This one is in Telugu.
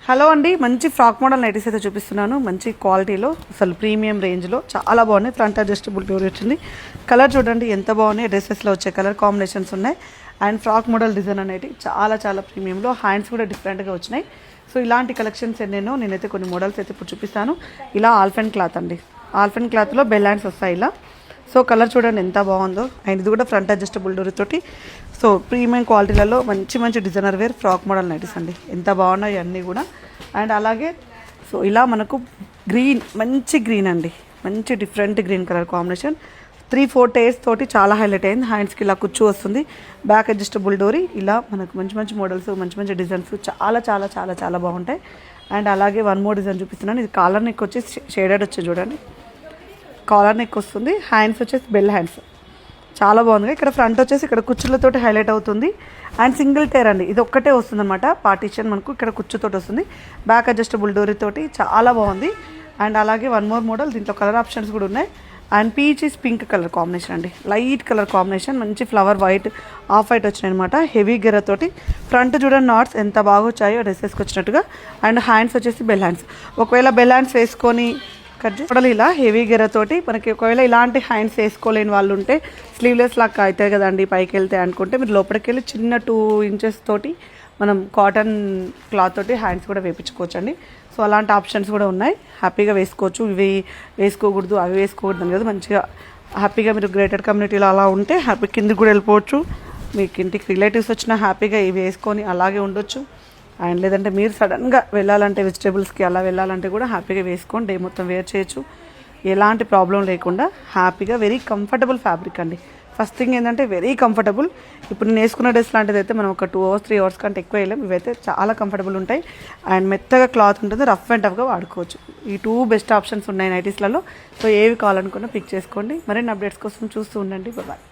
హలో అండి, మంచి ఫ్రాక్ మోడల్ నైటీస్ అయితే చూపిస్తున్నాను. మంచి క్వాలిటీలో, అసలు ప్రీమియం రేంజ్లో చాలా బాగున్నాయి. ఫ్రంట్ అడ్జస్టబుల్ డోర్ వచ్చింది. కలర్ చూడండి ఎంత బాగున్నాయి. డ్రెస్సెస్లో వచ్చే కలర్ కాంబినేషన్స్ ఉన్నాయి. అండ్ ఫ్రాక్ మోడల్ డిజైన్ అనేది చాలా చాలా ప్రీమియంలో, హ్యాండ్స్ కూడా డిఫరెంట్గా వచ్చినాయి. సో ఇలాంటి కలెక్షన్స్ ఎన్నెన్నో నేనైతే కొన్ని మోడల్స్ అయితే ఇప్పుడు చూపిస్తాను. ఇలా ఆల్ఫెన్ క్లాత్ అండి, ఆల్ఫెన్ క్లాత్లో బెల్ హ్యాండ్స్ వస్తాయి ఇలా. సో కలర్ చూడండి ఎంత బాగుందో. అండ్ ఇది కూడా ఫ్రంట్ అడ్జస్టబుల్ డోర్ తోటి. సో ప్రీమియం క్వాలిటీలలో మంచి మంచి designer wear frock model nighties అండి, ఎంత బాగున్నాయి అన్నీ కూడా. అండ్ అలాగే సో ఇలా మనకు గ్రీన్, మంచి గ్రీన్ అండి, మంచి different green colour combination. 3-4 tyres తోటి చాలా హైలైట్ అయింది. హ్యాండ్స్కి ఇలా కుచ్చు వస్తుంది, బ్యాక్ అడ్జస్టబుల్ డోరీ. ఇలా మనకు మంచి మంచి మోడల్స్, మంచి మంచి డిజైన్స్ చాలా చాలా చాలా చాలా బాగుంటాయి. అండ్ అలాగే వన్ మోర్ డిజైన్ చూపిస్తున్నాను. ఇది కాలర్ నెక్ వచ్చేసి షేడెడ్ వచ్చింది చూడండి, కాలర్ నెక్ వస్తుంది. హ్యాండ్స్ వచ్చేసి బెల్ హ్యాండ్స్, చాలా బాగుంది. ఇక్కడ ఫ్రంట్ వచ్చేసి ఇక్కడ కుచ్చులతోటి హైలైట్ అవుతుంది. అండ్ సింగిల్ టైర్ అండి, ఇది ఒక్కటే వస్తుంది అనమాట పార్టీషన్. మనకు ఇక్కడ కుచ్చుతోటి వస్తుంది, బ్యాక్ అడ్జస్టబుల్ డోరీ తోటి చాలా బాగుంది. అండ్ అలాగే వన్ మోర్ మోడల్, దీంట్లో కలర్ ఆప్షన్స్ కూడా ఉన్నాయి. And peach is pink colour combination అండి, లైట్ కలర్ కాంబినేషన్, మంచి ఫ్లవర్ వైట్, ఆఫ్ వైట్ వచ్చినాయి అనమాట. హెవీ గెరతోటి ఫ్రంట్ చూడండి నాట్స్ ఎంత బాగా వచ్చాయో డ్రెస్సెస్కి వచ్చినట్టుగా. అండ్ హ్యాండ్స్ వచ్చేసి బెల్ హ్యాండ్స్. ఒకవేళ బెల్ హ్యాండ్స్ వేసుకొని కట్ ఇలా హెవీ గెరతోటి మనకి, ఒకవేళ ఇలాంటి హ్యాండ్స్ వేసుకోలేని వాళ్ళు ఉంటే, స్లీవ్లెస్ లాగా అవుతాయి కదండి పైకి వెళ్తే అనుకుంటే, మీరు లోపలికి వెళ్ళి చిన్న 2 ఇంచెస్ తోటి మనం కాటన్ క్లాత్ తోటి హ్యాండ్స్ కూడా వేయించుకోవచ్చు అండి. సో అలాంటి ఆప్షన్స్ కూడా ఉన్నాయి, హ్యాపీగా వేసుకోవచ్చు. ఇవి వేసుకోకూడదు, అవి వేసుకోకూడదు అని కదా, మంచిగా హ్యాపీగా మీరు గ్రేటెడ్ కమ్యూనిటీలో అలా ఉంటే హ్యాపీ కిందికి కూడా వెళ్ళిపోవచ్చు. మీకు ఇంటికి రిలేటివ్స్ వచ్చినా హ్యాపీగా ఇవి వేసుకొని అలాగే ఉండొచ్చు. అండ్ లేదంటే మీరు సడన్గా వెళ్ళాలంటే వెజిటేబుల్స్కి అలా వెళ్ళాలంటే కూడా హ్యాపీగా వేసుకొని డే మొత్తం వేర్ చేయొచ్చు, ఎలాంటి ప్రాబ్లం లేకుండా హ్యాపీగా. వెరీ కంఫర్టబుల్ ఫ్యాబ్రిక్ అండి. ఫస్ట్ థింగ్ ఏంటంటే వెరీ కంఫర్టబుల్. ఇప్పుడు నేను వేసుకున్న డ్రెస్ లాంటిది అయితే మనం ఒక 2 hours 3 hours కంటే ఎక్కువ వేయలేం. ఇవైతే చాలా కంఫర్టబుల్ ఉంటాయి. అండ్ మెత్తగా క్లాత్ ఉంటుంది, రఫ్ అండ్ టఫ్గా వాడుకోవచ్చు. ఈ 2 బెస్ట్ ఆప్షన్స్ ఉన్నాయి నైటీస్లలో. సో ఏవి కావాలనుకున్నా పిక్ చేసుకోండి. మరిన్ని అప్డేట్స్ కోసం చూస్తూ ఉండండి. బాయ్.